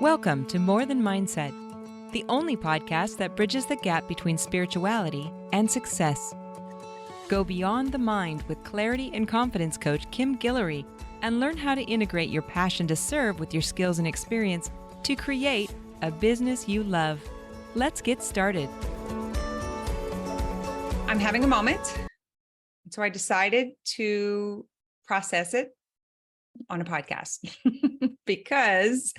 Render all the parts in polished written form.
Welcome to More Than Mindset, the only podcast that bridges the gap between spirituality and success. Go beyond the mind with clarity and confidence coach Kim Guillory and learn how to integrate your passion to serve with your skills and experience to create a business you love. Let's get started. I'm having a moment, so I decided to process it on a podcast because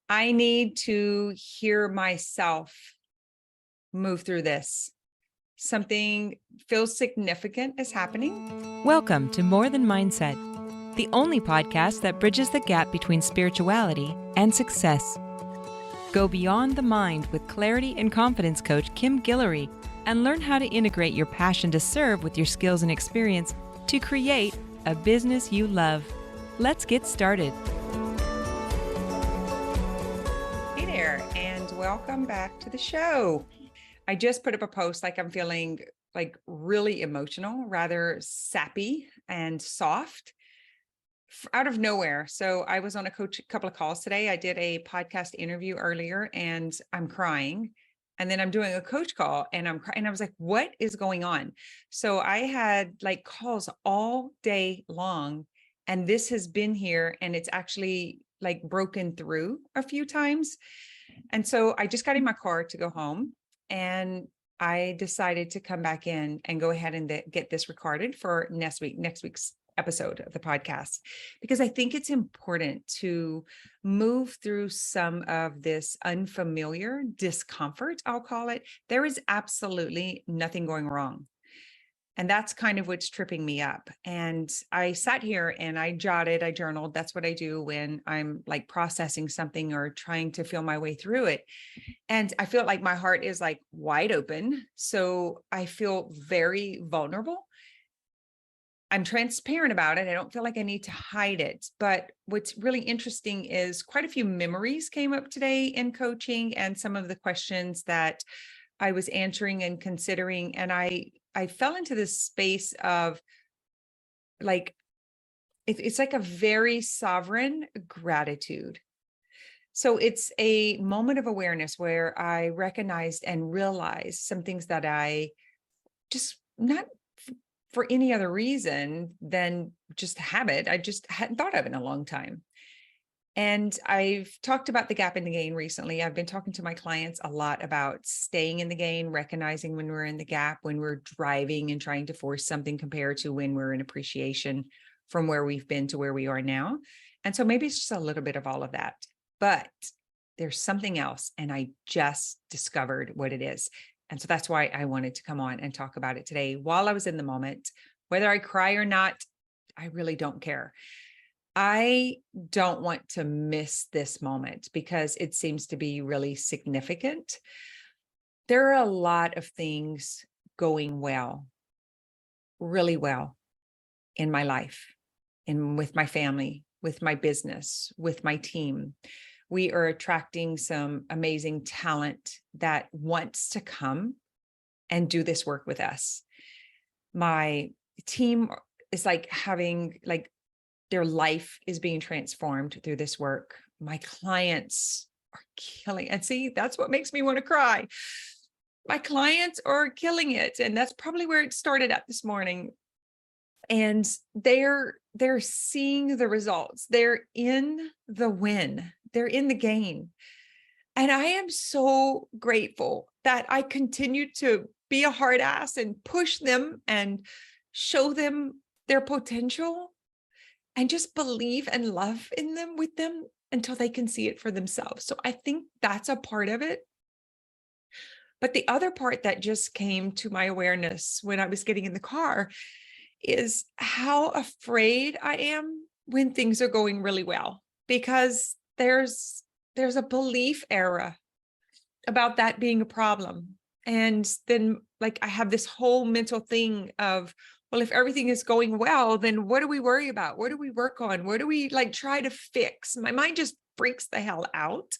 I need to hear myself move through this. Something feels significant is happening. Welcome to More Than Mindset, the only podcast that bridges the gap between spirituality and success. Go beyond the mind with clarity and confidence coach Kim Guillory and learn how to integrate your passion to serve with your skills and experience to create a business you love. Let's get started. Hey there, and welcome back to the show. I just put up a post like I'm feeling like really emotional, rather sappy and soft out of nowhere. So I was on a couple of calls today. I did a podcast interview earlier and I'm crying. And then I'm doing a coach call and I'm crying. And I was like, what is going on? So I had like calls all day long. And this has been here and it's actually like broken through a few times. And so I just got in my car to go home and I decided to come back in and go ahead and get this recorded for next week's episode of the podcast, because I think it's important to move through some of this unfamiliar discomfort, I'll call it. There is absolutely nothing going wrong. And that's kind of what's tripping me up. And I sat here and I journaled. That's what I do when I'm like processing something or trying to feel my way through it. And I feel like my heart is like wide open. So I feel very vulnerable. I'm transparent about it. I don't feel like I need to hide it. But what's really interesting is quite a few memories came up today in coaching and some of the questions that I was answering and considering. And I fell into this space of like, it's like a very sovereign gratitude. So it's a moment of awareness where I recognized and realized some things that I just not for any other reason than just habit. I just hadn't thought of in a long time. And I've talked about the gap in the gain recently. I've been talking to my clients a lot about staying in the gain, recognizing when we're in the gap, when we're driving and trying to force something compared to when we're in appreciation from where we've been to where we are now. And so maybe it's just a little bit of all of that, but there's something else. And I just discovered what it is. And so that's why I wanted to come on and talk about it today while I was in the moment. Whether I cry or not, I really don't care. I don't want to miss this moment because it seems to be really significant. There are a lot of things going well, really well in my life, with my family, with my business, with my team. We are attracting some amazing talent that wants to come and do this work with us. My team is like having like their life is being transformed through this work. My clients are killing, and see, that's what makes me want to cry. My clients are killing it. And that's probably where it started at this morning. And they're seeing the results. They're in the win. They're in the gain. And I am so grateful that I continue to be a hard ass and push them and show them their potential and just believe and love in them with them until they can see it for themselves. So I think that's a part of it. But the other part that just came to my awareness when I was getting in the car is how afraid I am when things are going really well, because there's a belief error about that being a problem. And then like I have this whole mental thing of, well, if everything is going well, then what do we worry about? What do we work on? What do we like try to fix? My mind just freaks the hell out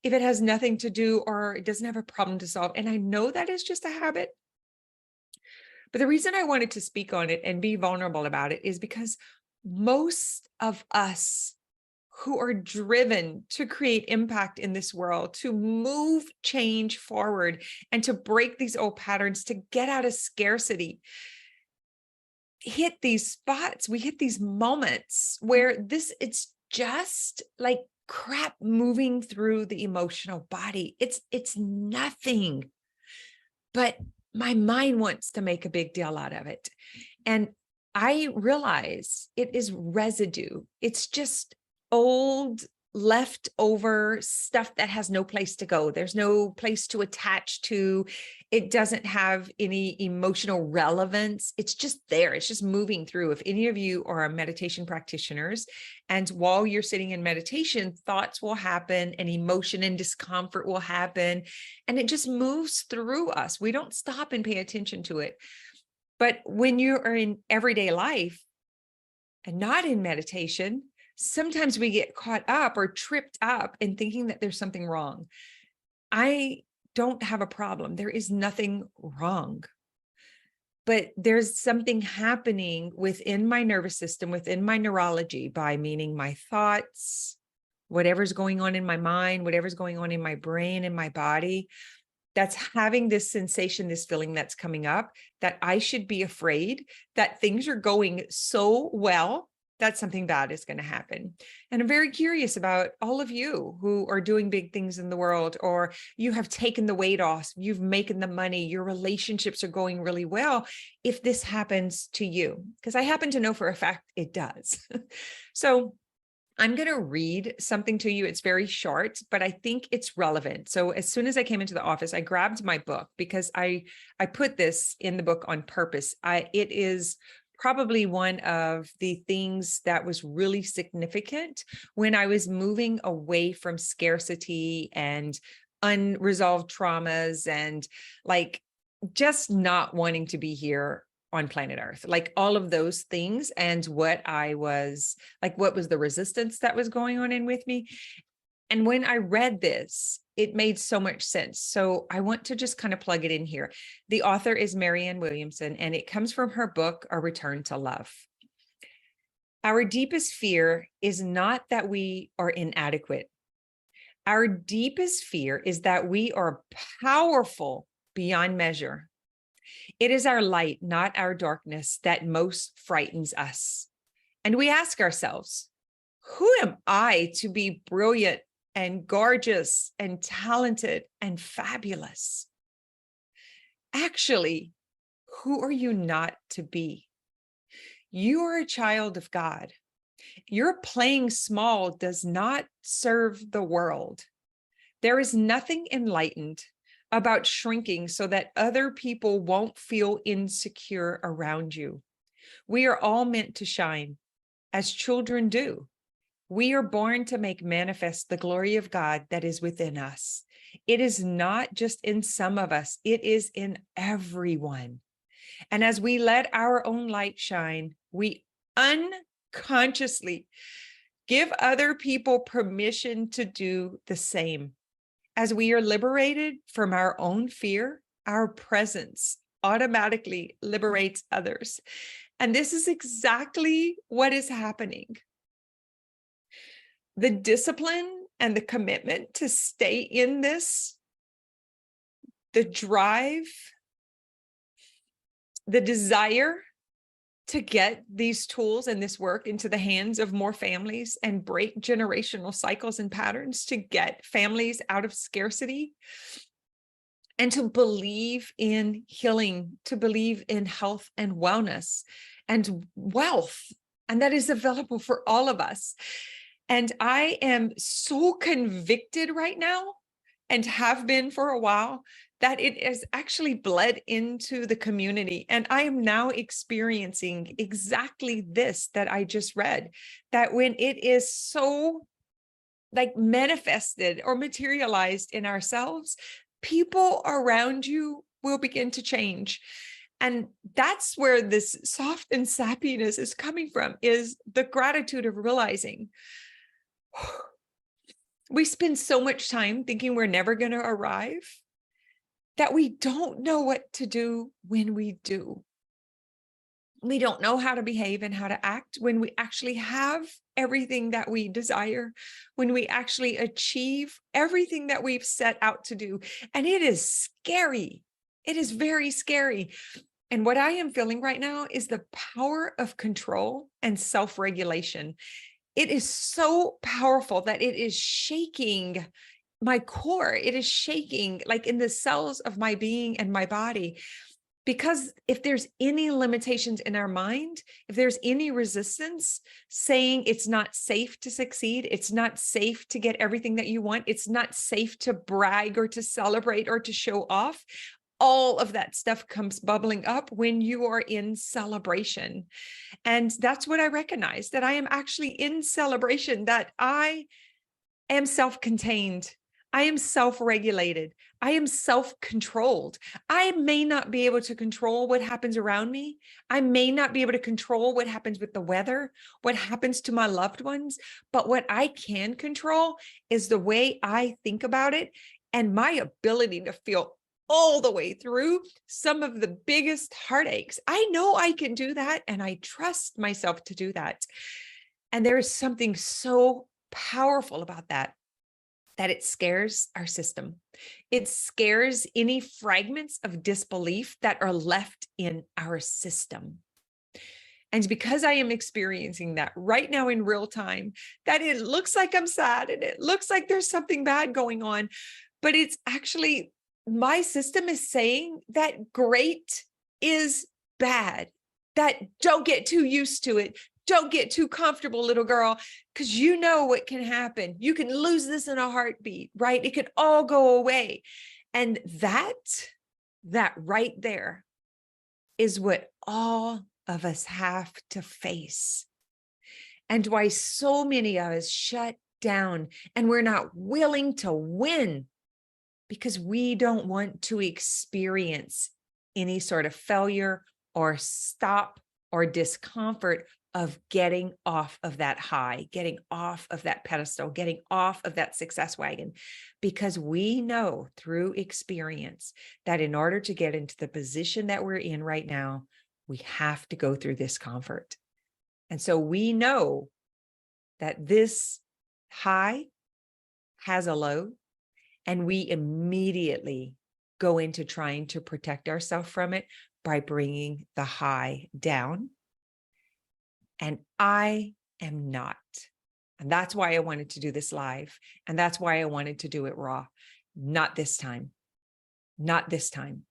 if it has nothing to do or it doesn't have a problem to solve. And I know that is just a habit. But the reason I wanted to speak on it and be vulnerable about it is because most of us who are driven to create impact in this world, to move change forward and to break these old patterns, to get out of scarcity, hit these spots, we hit these moments where it's just like crap moving through the emotional body. It's nothing, but my mind wants to make a big deal out of it. And I realize it is residue. It's just old, leftover stuff that has no place to go. There's no place to attach to. It doesn't have any emotional relevance. It's just there. It's just moving through. If any of you are meditation practitioners, and while you're sitting in meditation, thoughts will happen and emotion and discomfort will happen. And it just moves through us. We don't stop and pay attention to it. But when you are in everyday life and not in meditation, sometimes we get caught up or tripped up in thinking that there's something wrong. I don't have a problem. There is nothing wrong. But there's something happening within my nervous system, within my neurology, by meaning my thoughts, whatever's going on in my mind, whatever's going on in my brain and my body, that's having this sensation, this feeling that's coming up, that I should be afraid that things are going so well that something bad is going to happen. And I'm very curious about all of you who are doing big things in the world, or you have taken the weight off, you've making the money, your relationships are going really well. If this happens to you, because I happen to know for a fact it does. So I'm going to read something to you. It's very short, but I think it's relevant. So as soon as I came into the office, I grabbed my book because I put this in the book on purpose. It is probably one of the things that was really significant when I was moving away from scarcity and unresolved traumas and like just not wanting to be here on planet Earth, like all of those things. And what was the resistance that was going on in with me. And when I read this, it made so much sense. So I want to just kind of plug it in here. The author is Marianne Williamson, and it comes from her book, A Return to Love. Our deepest fear is not that we are inadequate. Our deepest fear is that we are powerful beyond measure. It is our light, not our darkness, that most frightens us. And we ask ourselves, who am I to be brilliant and gorgeous and talented and fabulous? Actually, who are you not to be? You are a child of God. Your playing small does not serve the world. There is nothing enlightened about shrinking so that other people won't feel insecure around you. We are all meant to shine, as children do. We are born to make manifest the glory of God that is within us. It is not just in some of us, it is in everyone. And as we let our own light shine, we unconsciously give other people permission to do the same. As we are liberated from our own fear, our presence automatically liberates others. And this is exactly what is happening. The discipline and the commitment to stay in this, the drive, the desire to get these tools and this work into the hands of more families and break generational cycles and patterns, to get families out of scarcity and to believe in healing, to believe in health and wellness and wealth. And that is available for all of us. And I am so convicted right now, and have been for a while, that it has actually bled into the community. And I am now experiencing exactly this that I just read, that when it is so like manifested or materialized in ourselves, people around you will begin to change. And that's where this soft and sappiness is coming from, is the gratitude of realizing we spend so much time thinking we're never going to arrive that we don't know what to do when we do. We don't know how to behave and how to act when we actually have everything that we desire, when we actually achieve everything that we've set out to do. And it is scary. It is very scary. And what I am feeling right now is the power of control and self-regulation. It is so powerful that it is shaking my core. It is shaking like in the cells of my being and my body. Because if there's any limitations in our mind, if there's any resistance saying it's not safe to succeed, it's not safe to get everything that you want, it's not safe to brag or to celebrate or to show off, all of that stuff comes bubbling up when you are in celebration. And that's what I recognize, that I am actually in celebration, that I am self-contained. I am self-regulated. I am self-controlled. I may not be able to control what happens around me. I may not be able to control what happens with the weather, what happens to my loved ones, but what I can control is the way I think about it and my ability to feel all the way through some of the biggest heartaches. I know I can do that, and I trust myself to do that. And there is something so powerful about that it scares our system. It scares any fragments of disbelief that are left in our system. And because I am experiencing that right now in real time, that it looks like I'm sad and it looks like there's something bad going on, but it's actually my system is saying that great is bad, that don't get too used to it. Don't get too comfortable, little girl, because you know what can happen. You can lose this in a heartbeat, right? It could all go away. And that right there is what all of us have to face. And why so many of us shut down and we're not willing to win, because we don't want to experience any sort of failure or stop or discomfort of getting off of that high, getting off of that pedestal, getting off of that success wagon, because we know through experience that in order to get into the position that we're in right now, we have to go through discomfort. And so we know that this high has a low, and we immediately go into trying to protect ourselves from it by bringing the high down. And I am not. And that's why I wanted to do this live. And that's why I wanted to do it raw. Not this time. Not this time.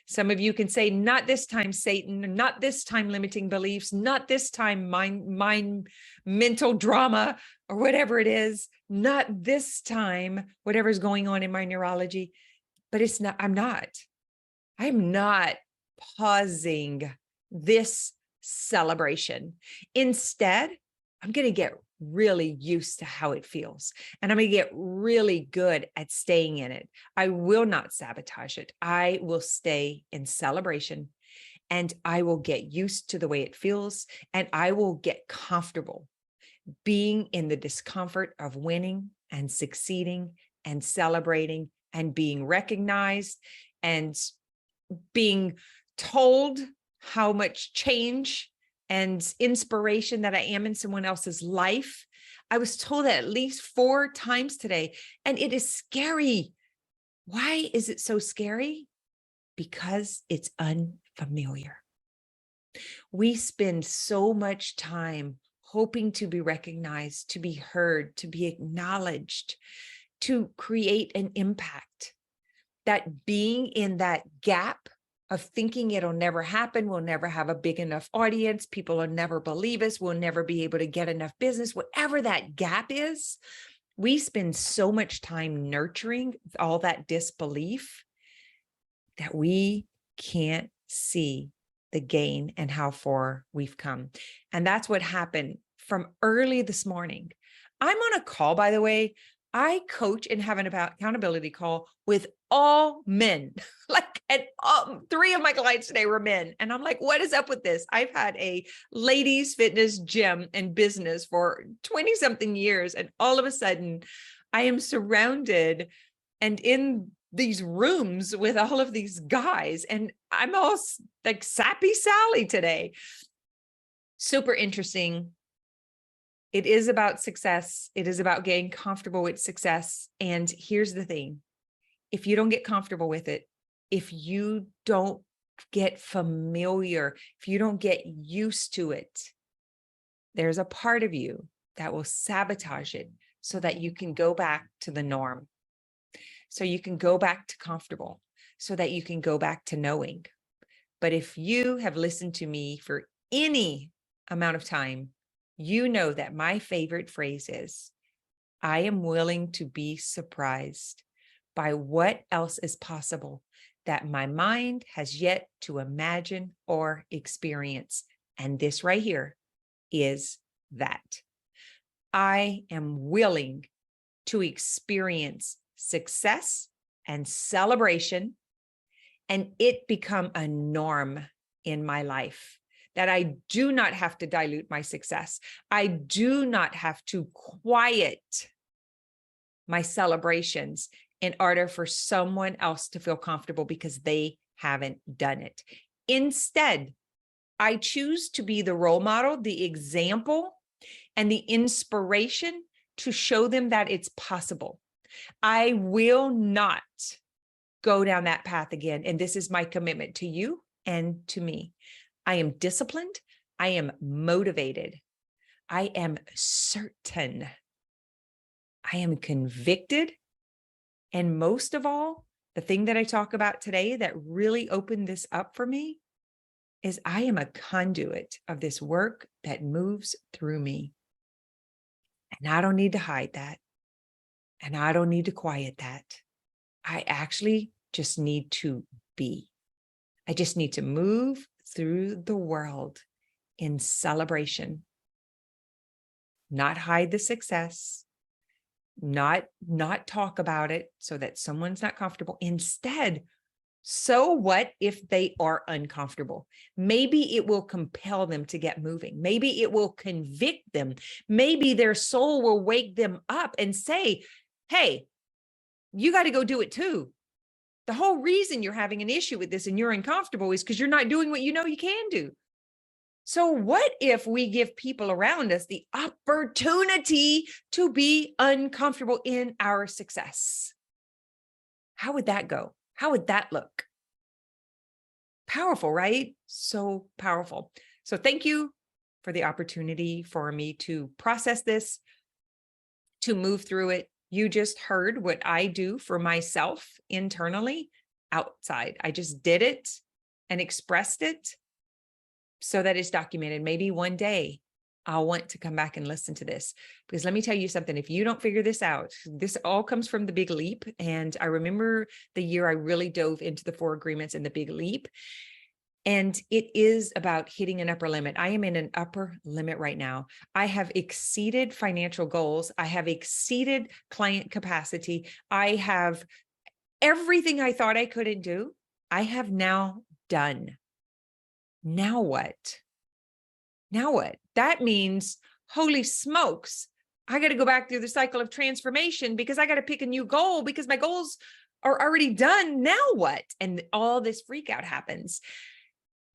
Some of you can say, not this time, Satan, not this time, limiting beliefs, not this time, mind mental drama, or whatever it is, not this time, whatever's going on in my neurology. But it's not, I'm not pausing this celebration. Instead, I'm going to get really used to how it feels, and I'm going to get really good at staying in it. I will not sabotage it. I will stay in celebration, and I will get used to the way it feels, and I will get comfortable being in the discomfort of winning and succeeding and celebrating and being recognized and being told how much change and inspiration that I am in someone else's life. I was told that at least 4 times today, and it is scary. Why is it so scary? Because it's unfamiliar. We spend so much time hoping to be recognized, to be heard, to be acknowledged, to create an impact, that being in that gap of thinking it'll never happen, we'll never have a big enough audience, people will never believe us, we'll never be able to get enough business, whatever that gap is, we spend so much time nurturing all that disbelief that we can't see the gain and how far we've come. And that's what happened from early this morning. I'm on a call, by the way. I coach and have an accountability call with all men. And 3 of my clients today were men. And I'm like, what is up with this? I've had a ladies fitness gym and business for 20 something years. And all of a sudden I am surrounded and in these rooms with all of these guys. And I'm all like sappy Sally today. Super interesting. It is about success. It is about getting comfortable with success. And here's the thing. If you don't get comfortable with it, if you don't get familiar, if you don't get used to it, there's a part of you that will sabotage it so that you can go back to the norm. So you can go back to comfortable, so that you can go back to knowing. But if you have listened to me for any amount of time, you know that my favorite phrase is, I am willing to be surprised by what else is possible that my mind has yet to imagine or experience. And this right here is that. I am willing to experience success and celebration, and it become a norm in my life, that I do not have to dilute my success. I do not have to quiet my celebrations in order for someone else to feel comfortable because they haven't done it. Instead, I choose to be the role model, the example, and the inspiration to show them that it's possible. I will not go down that path again. And this is my commitment to you and to me. I am disciplined. I am motivated. I am certain. I am convicted. And most of all, the thing that I talk about today that really opened this up for me is I am a conduit of this work that moves through me. And I don't need to hide that. And I don't need to quiet that. I actually just need to be. I just need to move through the world in celebration, not hide the success, not talk about it so that someone's not comfortable. Instead, so what if they are uncomfortable? Maybe it will compel them to get moving. Maybe it will convict them. Maybe their soul will wake them up and say, hey, you got to go do it too. The whole reason you're having an issue with this and you're uncomfortable is because you're not doing what you know you can do. So what if we give people around us the opportunity to be uncomfortable in our success? How would that go? How would that look? Powerful, right? So powerful. So thank you for the opportunity for me to process this, to move through it. You just heard what I do for myself internally, outside. I just did it and expressed it so that it's documented. Maybe one day I'll want to come back and listen to this, because let me tell you something. If you don't figure this out, this all comes from the Big Leap. And I remember the year I really dove into the 4 agreements and the Big Leap. And it is about hitting an upper limit. I am in an upper limit right now. I have exceeded financial goals. I have exceeded client capacity. I have everything I thought I couldn't do. I have now done. Now what? Now what? That means, holy smokes, I got to go back through the cycle of transformation because I got to pick a new goal because my goals are already done. Now what? And all this freak out happens.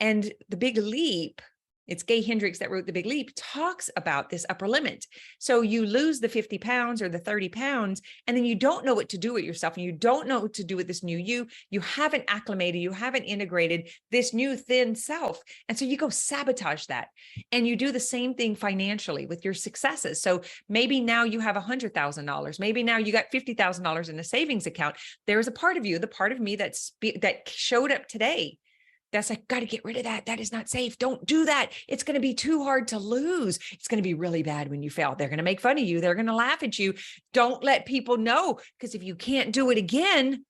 And the Big Leap, it's Gay Hendricks that wrote the Big Leap, talks about this upper limit. So you lose the 50 pounds or the 30 pounds, and then you don't know what to do with yourself, and you don't know what to do with this new you. You haven't acclimated, you haven't integrated this new thin self. And so you go sabotage that. And you do the same thing financially with your successes. So maybe now you have $100,000. Maybe now you got $50,000 in a savings account. There's a part of you, the part of me that showed up today, that's like, got to get rid of that. That is not safe. Don't do that. It's going to be too hard to lose. It's going to be really bad when you fail. They're going to make fun of you. They're going to laugh at you. Don't let people know, because if you can't do it again,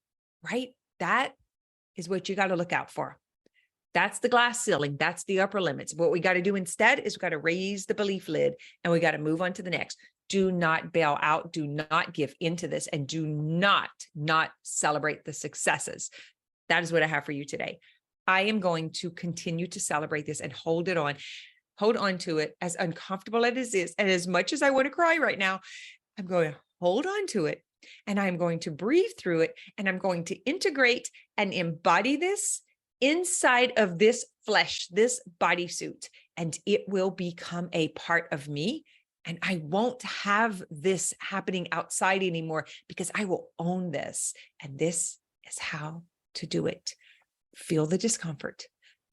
right? That is what you got to look out for. That's the glass ceiling. That's the upper limits. What we got to do instead is we got to raise the belief lid and we got to move on to the next. Do not bail out. Do not give into this, and do not celebrate the successes. That is what I have for you today. I am going to continue to celebrate this and hold on to it, as uncomfortable as it is. And as much as I want to cry right now, I'm going to hold on to it, and I'm going to breathe through it, and I'm going to integrate and embody this inside of this flesh, this bodysuit. and it will become a part of me. And I won't have this happening outside anymore because I will own this. And this is how to do it. Feel the discomfort.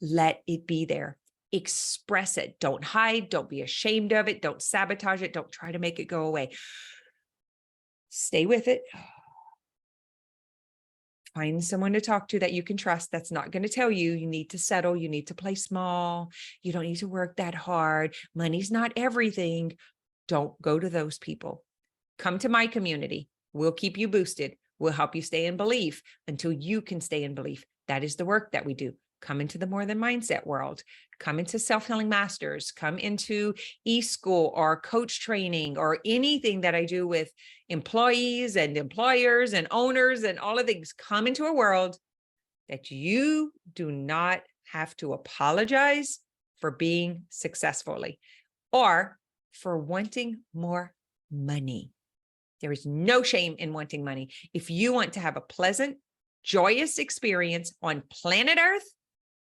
Let it be there. Express it. Don't hide. Don't be ashamed of it. Don't sabotage it. Don't try to make it go away. Stay with it. Find someone to talk to that you can trust that's not going to tell you you need to settle, you need to play small, you don't need to work that hard, money's not everything. Don't go to those people. Come to my community. We'll keep you boosted. We'll help you stay in belief until you can stay in belief. That is the work that we do. Come into the More Than Mindset world. Come into Self-Healing Masters. Come into e-school or coach training or anything that I do with employees and employers and owners and all of things. Come into a world that you do not have to apologize for being successfully or for wanting more money. There is no shame in wanting money. If you want to have a pleasant, joyous experience on planet Earth,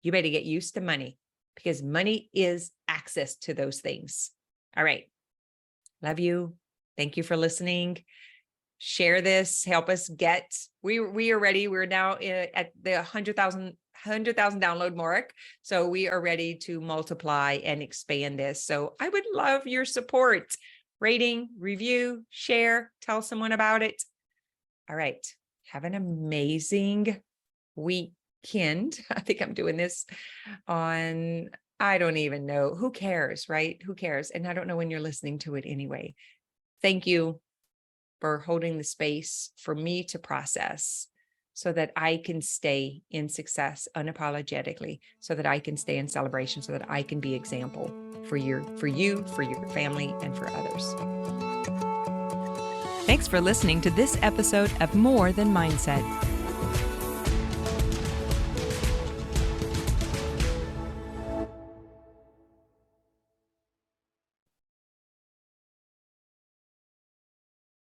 you better get used to money because money is access to those things. All right. Love you. Thank you for listening. Share this. Help us get, we are ready. We're now at the 100,000 download mark. So we are ready to multiply and expand this. So I would love your support. Rating, review, share, tell someone about it. All right. Have an amazing weekend. I think I'm doing this on, I don't even know. Who cares, right? Who cares? And I don't know when you're listening to it anyway. Thank you for holding the space for me to process so that I can stay in success unapologetically, so that I can stay in celebration, so that I can be example for you, for your family, and for others. Thanks for listening to this episode of More Than Mindset.